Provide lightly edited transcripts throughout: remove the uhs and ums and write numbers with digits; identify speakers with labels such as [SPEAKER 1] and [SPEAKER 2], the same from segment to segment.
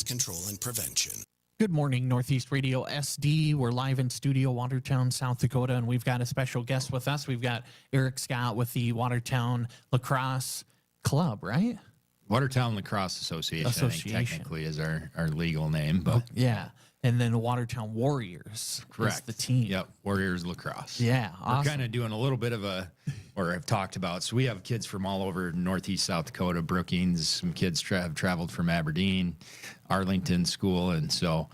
[SPEAKER 1] control and prevention.
[SPEAKER 2] Good morning, Northeast Radio SD. We're live in studio, Watertown, South Dakota, and we've got a special guest with us. We've got Eric Scott with the Watertown Lacrosse Club, right?
[SPEAKER 3] Watertown Lacrosse Association, I think technically is our legal name, but
[SPEAKER 2] yeah. And then the Watertown Warriors.
[SPEAKER 3] Correct.
[SPEAKER 2] Is the team.
[SPEAKER 3] Yep, Warriors Lacrosse.
[SPEAKER 2] Yeah, awesome.
[SPEAKER 3] We're kind of doing a little bit of or I've talked about, so we have kids from all over Northeast South Dakota, Brookings, some kids have traveled from Aberdeen, Arlington School, and so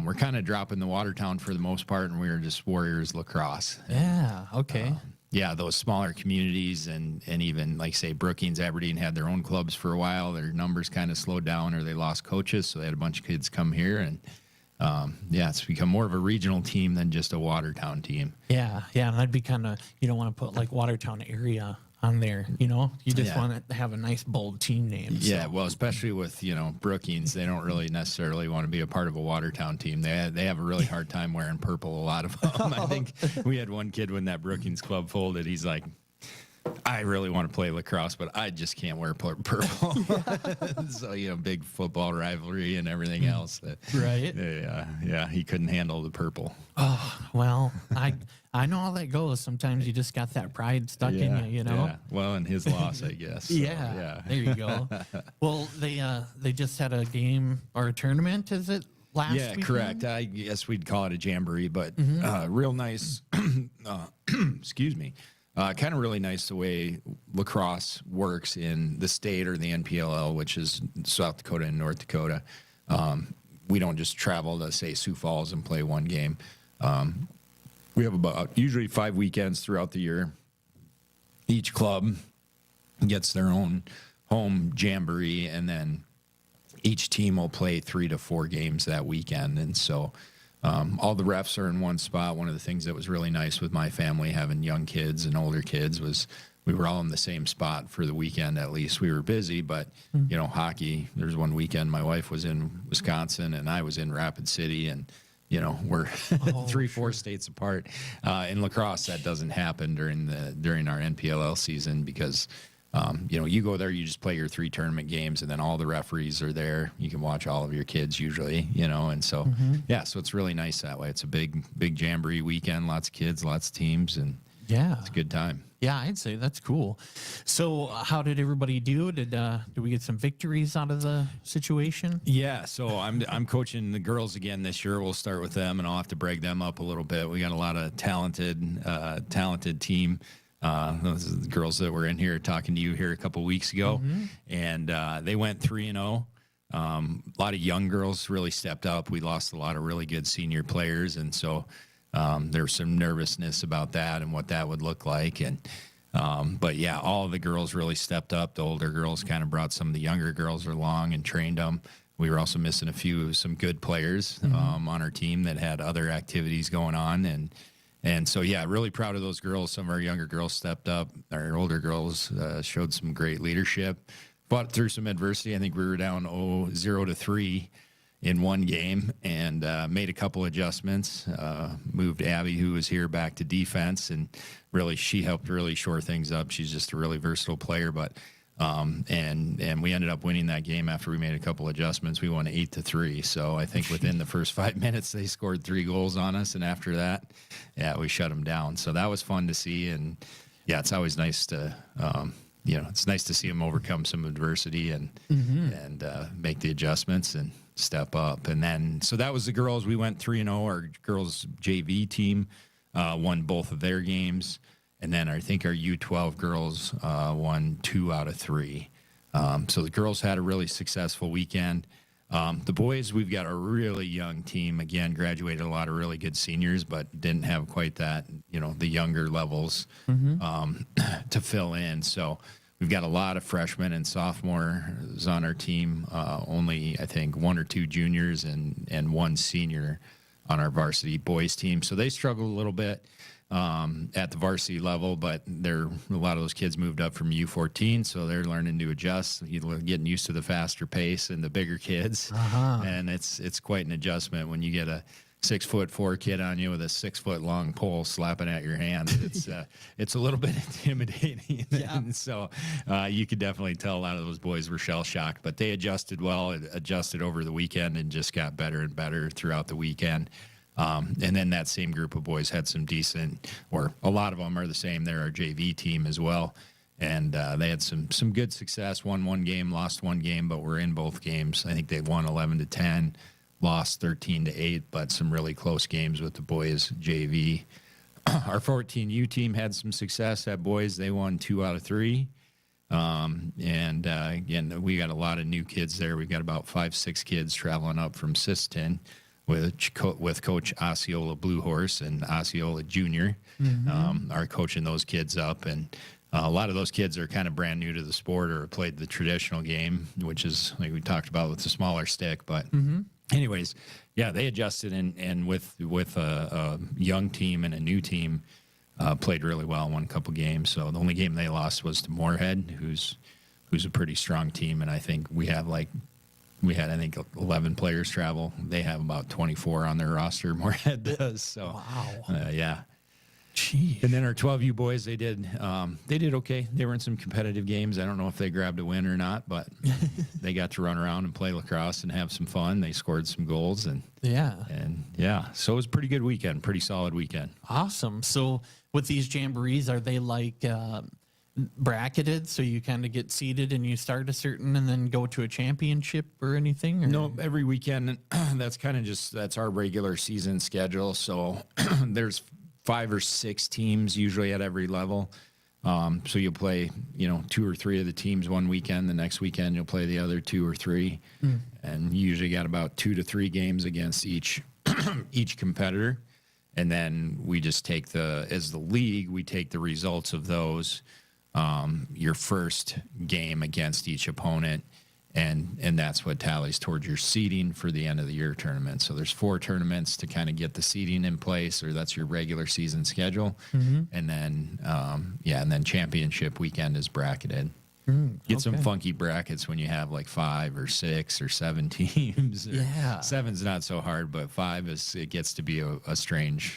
[SPEAKER 3] we're kind of dropping the Watertown for the most part, and we're just Warriors Lacrosse.
[SPEAKER 2] Yeah, okay.
[SPEAKER 3] Yeah, those smaller communities and even, like, say, Brookings, Aberdeen had their own clubs for a while. Their numbers kind of slowed down or they lost coaches, so they had a bunch of kids come here, and it's become more of a regional team than just a Watertown team.
[SPEAKER 2] Yeah, and I'd be kind of, you don't want to put, like, Watertown area on there, you know? You just want to have a nice, bold team name.
[SPEAKER 3] Yeah,
[SPEAKER 2] so.
[SPEAKER 3] well, especially with, Brookings, they don't really necessarily want to be a part of a Watertown team. They have a really hard time wearing purple, a lot of them. I think we had one kid when that Brookings club folded, he's like, I really want to play lacrosse, but I just can't wear purple. So, big football rivalry and everything else.
[SPEAKER 2] Right.
[SPEAKER 3] Yeah, he couldn't handle the purple.
[SPEAKER 2] Oh, well, I know how that goes. Sometimes you just got that pride stuck in you, you know?
[SPEAKER 3] Yeah. Well, and his loss, I guess. So,
[SPEAKER 2] yeah, there you go. Well, they just had a game or a tournament, is it? Last weekend?
[SPEAKER 3] Correct. I guess we'd call it a jamboree, but real nice. Excuse me. Kind of really nice the way lacrosse works in the state or the NPLL, which is South Dakota and North Dakota. We don't just travel to, say, Sioux Falls and play one game. We have about usually 5 weekends throughout the year. Each club gets their own home jamboree, and then each team will play 3 to 4 games that weekend. And so all the refs are in one spot. One of the things that was really nice with my family, having young kids and older kids, was we were all in the same spot for the weekend. At least we were busy, but hockey, there's one weekend my wife was in Wisconsin and I was in Rapid City, and we're 3-4 states apart. In lacrosse, that doesn't happen during our NPLL season because you go there, you just play your 3 tournament games, and then all the referees are there. You can watch all of your kids usually, and so, so it's really nice that way. It's a big jamboree weekend, lots of kids, lots of teams, and it's a good time.
[SPEAKER 2] Yeah, I'd say that's cool. So how did everybody do? Did we get some victories out of the situation?
[SPEAKER 3] Yeah, so I'm coaching the girls again this year. We'll start with them, and I'll have to brag them up a little bit. We got a lot of talented team. Those are the girls that were in here talking to you here a couple weeks ago, and they went 3-0. A lot of young girls really stepped up. We lost a lot of really good senior players, and so there was some nervousness about that and what that would look like. And but yeah, all of the girls really stepped up. The older girls kind of brought some of the younger girls along and trained them. We were also missing some good players on our team that had other activities going on, and so, yeah, really proud of those girls. Some of our younger girls stepped up. Our older girls showed some great leadership, fought through some adversity. I think we were down 0-3 in one game and made a couple adjustments, moved Abby, who was here, back to defense, and really she helped really shore things up. She's just a really versatile player, but and we ended up winning that game after we made a couple adjustments. We won 8-3. So I think within the first 5 minutes, they scored 3 goals on us. And after that, we shut them down. So that was fun to see. And yeah, it's always nice to, it's nice to see them overcome some adversity and make the adjustments and step up. And then, so that was the girls. We went 3-0. Our girls JV team won both of their games. And then I think our U12 girls won 2 out of 3. So the girls had a really successful weekend. The boys, we've got a really young team. Again, graduated a lot of really good seniors, but didn't have quite that, the younger levels to fill in. So we've got a lot of freshmen and sophomores on our team. Only, I think, 1 or 2 juniors and 1 senior on our varsity boys team. So they struggled a little bit at the varsity level, but a lot of those kids moved up from U14, so they're learning to adjust, getting used to the faster pace and the bigger kids. And it's quite an adjustment when you get a 6'4" kid on you with a 6-foot long pole slapping at your hand. It's a little bit intimidating.
[SPEAKER 2] Yeah.
[SPEAKER 3] And so you could definitely tell a lot of those boys were shell shocked, but they adjusted well, adjusted over the weekend, and just got better and better throughout the weekend. And then that same group of boys had some decent, or a lot of them are the same. They're our JV team as well. And they had some good success, won one game, lost one game, but we're in both games. I think they won 11-10, lost 13-8, but some really close games with the boys JV. Our 14U team had some success at boys. They won 2 out of 3. Again, we got a lot of new kids there. We got about 5-6 kids traveling up from Siston with Coach Osceola Blue Horse and Osceola Jr. Are coaching those kids up. And a lot of those kids are kind of brand new to the sport or played the traditional game, which is like we talked about with the smaller stick. But anyways, yeah, they adjusted and with a young team and a new team, played really well, won a couple games. So the only game they lost was to Moorhead, who's a pretty strong team. And I think we had 11 players travel. They have about 24 on their roster. Moorhead does. So
[SPEAKER 2] Wow.
[SPEAKER 3] yeah.
[SPEAKER 2] Jeez.
[SPEAKER 3] And then our 12U boys, they did okay. They were in some competitive games. I don't know if they grabbed a win or not, but they got to run around and play lacrosse and have some fun. They scored some goals and so it was a pretty good weekend, pretty solid weekend.
[SPEAKER 2] Awesome. So with these jamborees, are they like bracketed, so you kind of get seeded and you start a certain and then go to a championship or anything? Or?
[SPEAKER 3] No, every weekend. That's kind of that's our regular season schedule. So there's 5 or 6 teams usually at every level. So you'll play, 2 or 3 of the teams one weekend. The next weekend you'll play the other 2 or 3, and you usually got about 2 to 3 games against each competitor. And then we just take as the league, we take the results of those, your first game against each opponent. And that's what tallies towards your seeding for the end of the year tournament. So there's 4 tournaments to kind of get the seeding in place, or that's your regular season schedule. And then, and then championship weekend is bracketed. Get some funky brackets when you have like 5 or 6 or 7 teams.
[SPEAKER 2] Yeah.
[SPEAKER 3] 7's not so hard, but 5 it gets to be a strange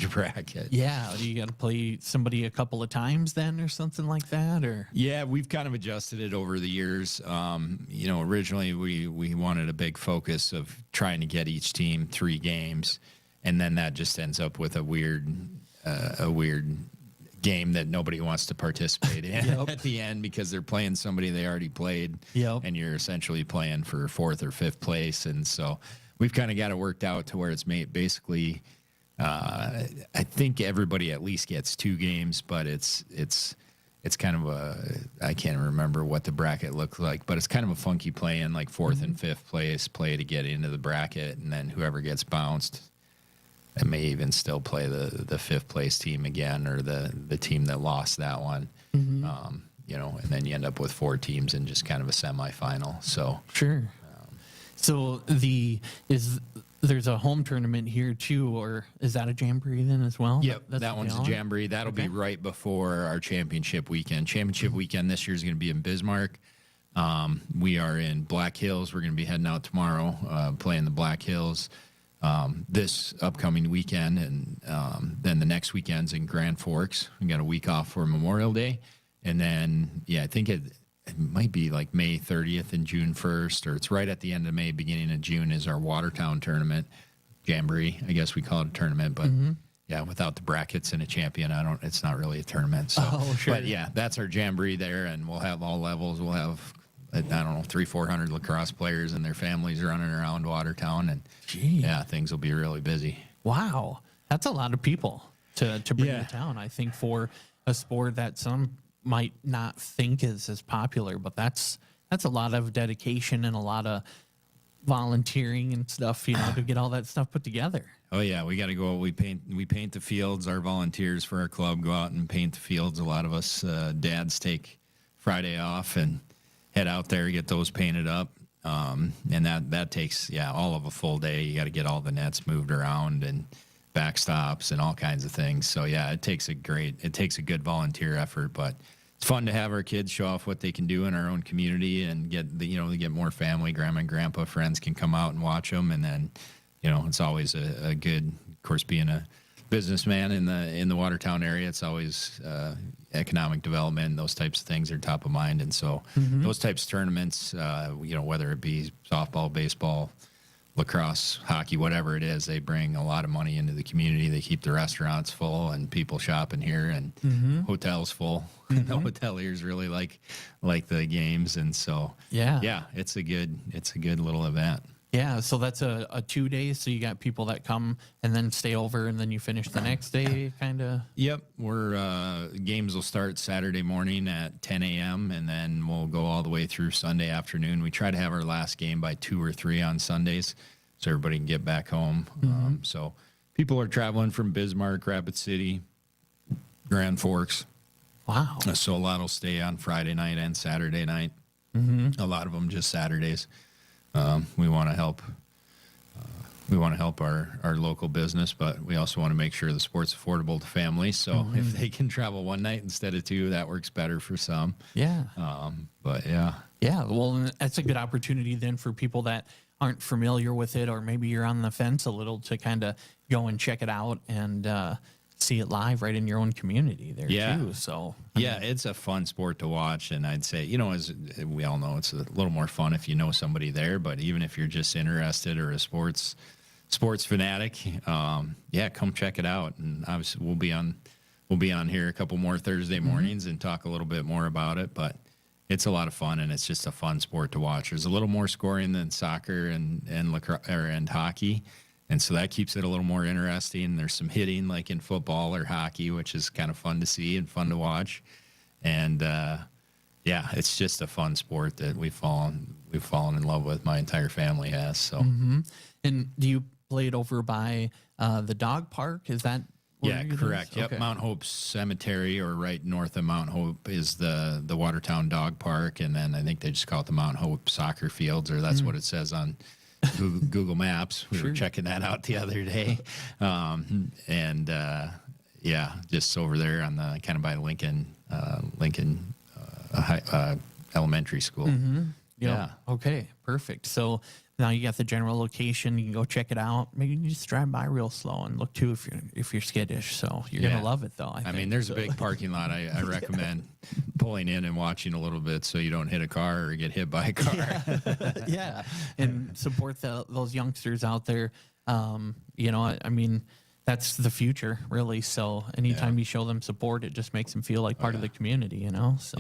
[SPEAKER 3] bracket.
[SPEAKER 2] Yeah. Do you got to play somebody a couple of times then or something like that? Or
[SPEAKER 3] yeah, we've kind of adjusted it over the years. Originally we wanted a big focus of trying to get each team 3 games, and then that just ends up with a weird game that nobody wants to participate in at the end because they're playing somebody they already played, and you're essentially playing for 4th or 5th place. And so we've kind of got it worked out to where it's basically I think everybody at least gets 2 games, but it's kind of I can't remember what the bracket looks like, but it's kind of a funky play-in, like 4th and 5th place play to get into the bracket, and then whoever gets bounced, I may even still play the 5th place team again, or the team that lost that one. And then you end up with 4 teams in just kind of a semifinal. So
[SPEAKER 2] sure. So there's a home tournament here too, or is that a jamboree then as well?
[SPEAKER 3] Yep, that one's a jamboree. That'll be right before our championship weekend. Championship weekend this year is going to be in Bismarck. We are in Black Hills. We're going to be heading out tomorrow, playing the Black Hills this upcoming weekend, and then the next weekend's in Grand Forks. We got a week off for Memorial Day, and then I think it might be like May 30th and June 1st, or it's right at the end of May, beginning of June is our Watertown tournament, jamboree. I guess we call it a tournament, but without the brackets and a champion, it's not really a tournament. So, but that's our jamboree there, and we'll have all levels. We'll have 300-400 lacrosse players and their families running around Watertown, and things will be really busy.
[SPEAKER 2] Wow, that's a lot of people to bring to town. I think for a sport that some might not think is as popular, but that's a lot of dedication and a lot of volunteering and stuff, to get all that stuff put together.
[SPEAKER 3] Oh yeah, we got to go. We paint the fields. Our volunteers for our club go out and paint the fields. A lot of us dads take Friday off and head out there, get those painted up. And that takes, all of a full day. You got to get all the nets moved around and backstops and all kinds of things. So it takes a good volunteer effort, but it's fun to have our kids show off what they can do in our own community and get more family, grandma and grandpa, friends can come out and watch them. And then, it's always a good, of course, being a businessman in the Watertown area, it's always economic development. Those types of things are top of mind, and so those types of tournaments, whether it be softball, baseball, lacrosse, hockey, whatever it is, they bring a lot of money into the community. They keep the restaurants full and people shopping here, and hotels full. The hoteliers really like the games, and so it's a good little event.
[SPEAKER 2] Yeah, so that's a 2 days. So you got people that come and then stay over, and then you finish the next day, kind of.
[SPEAKER 3] Yep, we're games will start Saturday morning at 10 a.m. and then we'll go all the way through Sunday afternoon. We try to have our last game by 2 or 3 on Sundays, so everybody can get back home. So people are traveling from Bismarck, Rapid City, Grand Forks. Wow! So a lot will stay on Friday night and Saturday night. A lot of them just Saturdays. We want to help. We want to help our local business, but we also want to make sure the sport's affordable to families. So if they can travel one night instead of 2, that works better for some.
[SPEAKER 2] Yeah.
[SPEAKER 3] But yeah.
[SPEAKER 2] Yeah. Well, that's a good opportunity then for people that aren't familiar with it, or maybe you're on the fence a little, to kind of go and check it out and see it live right in your own community there too. So
[SPEAKER 3] it's a fun sport to watch, and I'd say, as we all know, it's a little more fun if you know somebody there, but even if you're just interested or a sports fanatic, come check it out. And obviously we'll be on here a couple more Thursday mornings and talk a little bit more about it, but it's a lot of fun, and it's just a fun sport to watch. There's a little more scoring than soccer and lacrosse and hockey. And so that keeps it a little more interesting. There's some hitting like in football or hockey, which is kind of fun to see and fun to watch. And it's just a fun sport that we've fallen in love with. My entire family has. So.
[SPEAKER 2] And do you play it over by the dog park? Is that?
[SPEAKER 3] Correct. Yep. Okay. Mount Hope Cemetery, or right north of Mount Hope, is the Watertown Dog Park, and then I think they just call it the Mount Hope Soccer Fields, or that's what it says on Google Maps. We were checking that out the other day. Just over there on the kind of by Lincoln Elementary School.
[SPEAKER 2] Yeah. Okay, perfect. So now you got the general location. You can go check it out. Maybe you just drive by real slow and look too if you're skittish. So you're gonna love it though. I think.
[SPEAKER 3] Mean, there's a big parking lot. I recommend pulling in and watching a little bit so you don't hit a car or get hit by a car.
[SPEAKER 2] And support those youngsters out there. I mean, that's the future, really. So anytime you show them support, it just makes them feel like part of the community, So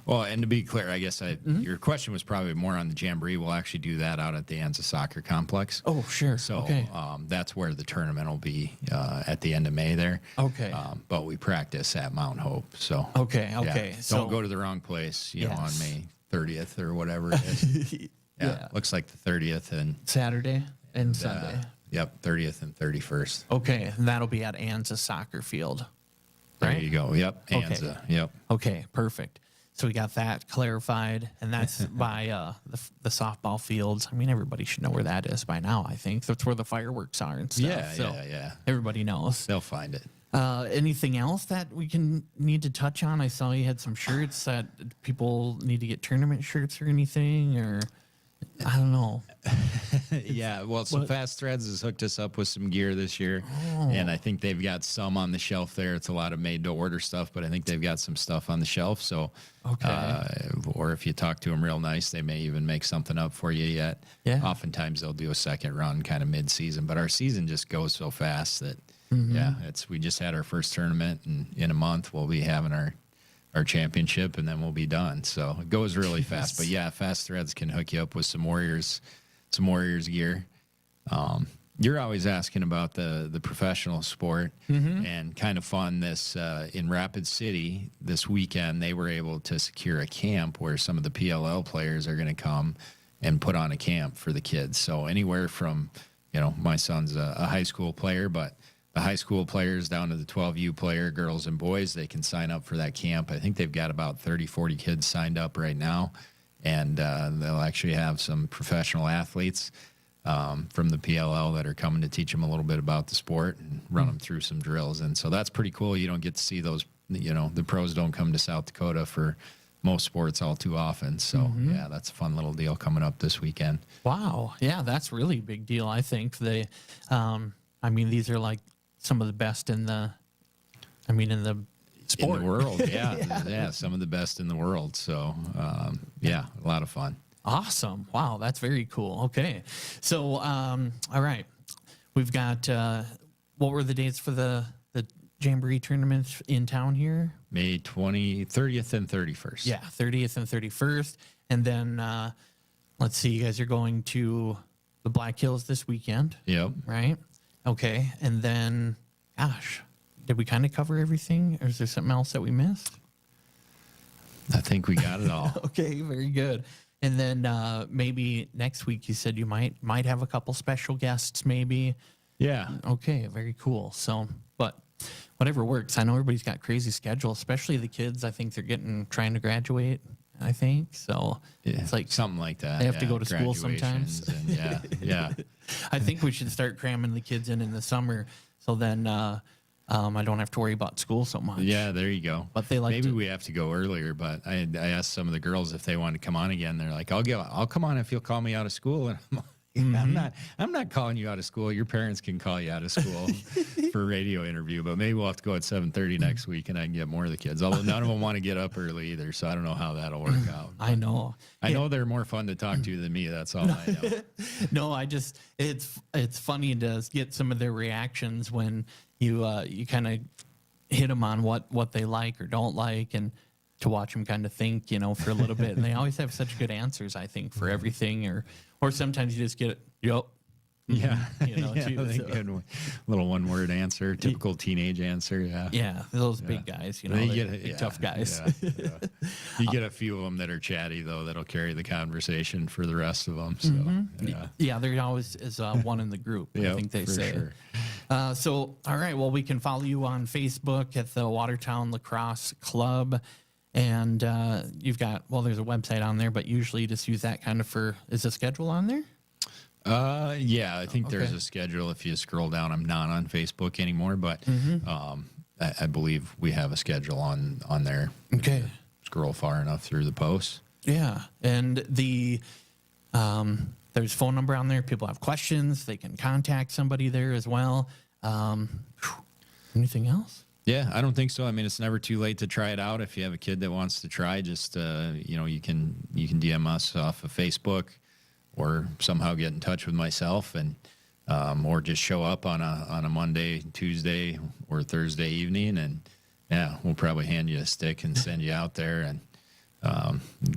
[SPEAKER 3] well, and to be clear, I guess your question was probably more on the Jamboree. We'll actually do that out at the Anza Soccer Complex.
[SPEAKER 2] Oh, sure.
[SPEAKER 3] So that's where the tournament will be at the end of May there.
[SPEAKER 2] Okay.
[SPEAKER 3] But we practice at Mount Hope. So
[SPEAKER 2] okay.
[SPEAKER 3] So don't go to the wrong place, on May 30th or whatever it is. Looks like the 30th and
[SPEAKER 2] Saturday and Sunday.
[SPEAKER 3] Yep, 30th and 31st.
[SPEAKER 2] Okay, and that'll be at Anza Soccer Field. Right?
[SPEAKER 3] There you go. Yep, Anza.
[SPEAKER 2] Okay.
[SPEAKER 3] Yep.
[SPEAKER 2] Okay, perfect. So we got that clarified, and that's by the softball fields. I mean, everybody should know where that is by now, I think. That's where the fireworks are and stuff.
[SPEAKER 3] Yeah.
[SPEAKER 2] Everybody knows.
[SPEAKER 3] They'll find it.
[SPEAKER 2] Anything else that we need to touch on? I saw you had some shirts that people need to get tournament shirts or anything, or I don't know.
[SPEAKER 3] Well, Fast Threads has hooked us up with some gear this year, and I think they've got some on the shelf there. It's a lot of made-to-order stuff, but I think they've got some stuff on the shelf. So, or if you talk to them real nice, they may even make something up for you yet. Yeah. Oftentimes they'll do a second run kind of mid-season, but our season just goes so fast that, we just had our first tournament, and in a month we'll be having our championship, and then we'll be done. So it goes really fast. But Fast Threads can hook you up with some Warriors gear. You're always asking about the professional sport, and kind of fun. This in Rapid City this weekend, they were able to secure a camp where some of the PLL players are going to come and put on a camp for the kids. So anywhere from, my son's a high school player, but the high school players down to the 12U player, girls and boys, they can sign up for that camp. I think they've got about 30, 40 kids signed up right now. And they'll actually have some professional athletes from the PLL that are coming to teach them a little bit about the sport and run them through some drills. And so that's pretty cool. You don't get to see those, the pros don't come to South Dakota for most sports all too often. So yeah, that's a fun little deal coming up this weekend.
[SPEAKER 2] Wow. Yeah, that's really a big deal. I think I mean, these are like some of the best in the sport.
[SPEAKER 3] In the world. Yeah. Some of the best in the world. So yeah, a lot of fun.
[SPEAKER 2] Awesome. Wow, that's very cool. Okay. So, all right. We've got, what were the dates for the Jamboree tournament in town here?
[SPEAKER 3] May 30th and 31st.
[SPEAKER 2] Yeah, 30th and 31st. And then, let's see, you guys are going to the Black Hills this weekend,
[SPEAKER 3] Yep.
[SPEAKER 2] right? Okay. And then, gosh, did we kind of cover everything? Or is there something else that we missed?
[SPEAKER 3] I think we got it all.
[SPEAKER 2] Okay, very good. And then maybe next week you said you might have a couple special guests, maybe.
[SPEAKER 3] Yeah.
[SPEAKER 2] Okay, very cool. So, but whatever works. I know everybody's got crazy schedules, especially the kids. I think they're trying to graduate. I think so.
[SPEAKER 3] Yeah,
[SPEAKER 2] It's like
[SPEAKER 3] something like that.
[SPEAKER 2] they have to go to school sometimes.
[SPEAKER 3] Graduations and yeah.
[SPEAKER 2] I think we should start cramming the kids in the summer, so then I don't have to worry about school so much.
[SPEAKER 3] Yeah, there you go.
[SPEAKER 2] But they like
[SPEAKER 3] maybe
[SPEAKER 2] to-
[SPEAKER 3] we have to go earlier. But I asked some of the girls if they want to come on again. They're like, I'll come on if you'll call me out of school. And I'm like, I'm not calling you out of school. Your parents can call you out of school for a radio interview. But maybe we'll have to go at 7:30 next week, and I can get more of the kids. Although none of them want to get up early either, so I don't know how that'll work out.
[SPEAKER 2] I know.
[SPEAKER 3] I know they're more fun to talk to than me. That's all I know.
[SPEAKER 2] No, it's funny to get some of their reactions when you kind of hit them on what they like or don't like, and to watch them kind of think, for a little bit. And they always have such good answers, I think, for everything, or sometimes you just get it. Yep.
[SPEAKER 3] Yeah.
[SPEAKER 2] Yeah,
[SPEAKER 3] I think good little one-word answer, typical teenage answer. Yeah.
[SPEAKER 2] Yeah, those big guys,
[SPEAKER 3] They
[SPEAKER 2] they're
[SPEAKER 3] get
[SPEAKER 2] big,
[SPEAKER 3] it,
[SPEAKER 2] tough guys.
[SPEAKER 3] Yeah. You get a few of them that are chatty though, that'll carry the conversation for the rest of them. So yeah.
[SPEAKER 2] Yeah, there always is one in the group. I
[SPEAKER 3] Yep,
[SPEAKER 2] think they
[SPEAKER 3] for
[SPEAKER 2] say.
[SPEAKER 3] sure.
[SPEAKER 2] So, all right. Well, we can follow you on Facebook at the Watertown Lacrosse Club. And you've got, there's a website on there, but usually you just use that kind of is the schedule on there?
[SPEAKER 3] Yeah, I think there's
[SPEAKER 2] Okay.
[SPEAKER 3] a schedule. If you scroll down, I'm not on Facebook anymore, but I believe we have a schedule on there.
[SPEAKER 2] Okay.
[SPEAKER 3] Scroll far enough through the posts.
[SPEAKER 2] Yeah. And there's phone number on there. People have questions. They can contact somebody there as well. Anything else?
[SPEAKER 3] Yeah, I don't think so. I mean, it's never too late to try it out. If you have a kid that wants to try, just you can DM us off of Facebook, or somehow get in touch with myself, and or just show up on a Monday, Tuesday, or Thursday evening, and yeah, we'll probably hand you a stick and send you out there and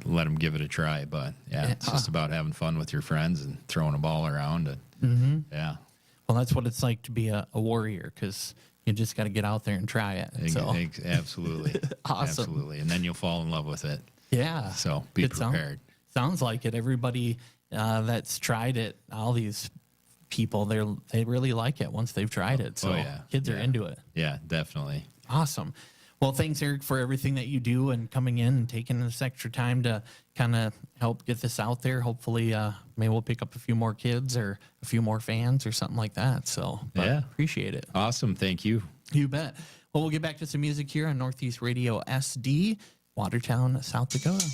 [SPEAKER 3] let them give it a try. But yeah, it's just about having fun with your friends and throwing a ball around, and yeah.
[SPEAKER 2] Well, that's what it's like to be a warrior, because you just got to get out there and try it. So,
[SPEAKER 3] Absolutely.
[SPEAKER 2] Awesome.
[SPEAKER 3] Absolutely. And then you'll fall in love with it.
[SPEAKER 2] yeah.
[SPEAKER 3] So be prepared.
[SPEAKER 2] Sounds like it. Everybody that's tried it, all these people, they really like it once they've tried it. So
[SPEAKER 3] yeah.
[SPEAKER 2] kids are into it.
[SPEAKER 3] Yeah, definitely.
[SPEAKER 2] Awesome. Well, thanks, Eric, for everything that you do and coming in and taking this extra time to kind of help get this out there. Hopefully, maybe we'll pick up a few more kids or a few more fans or something like that. So,
[SPEAKER 3] Yeah.
[SPEAKER 2] appreciate it.
[SPEAKER 3] Awesome. Thank you.
[SPEAKER 2] You bet. Well, we'll get back to some music here on Northeast Radio SD, Watertown, South Dakota.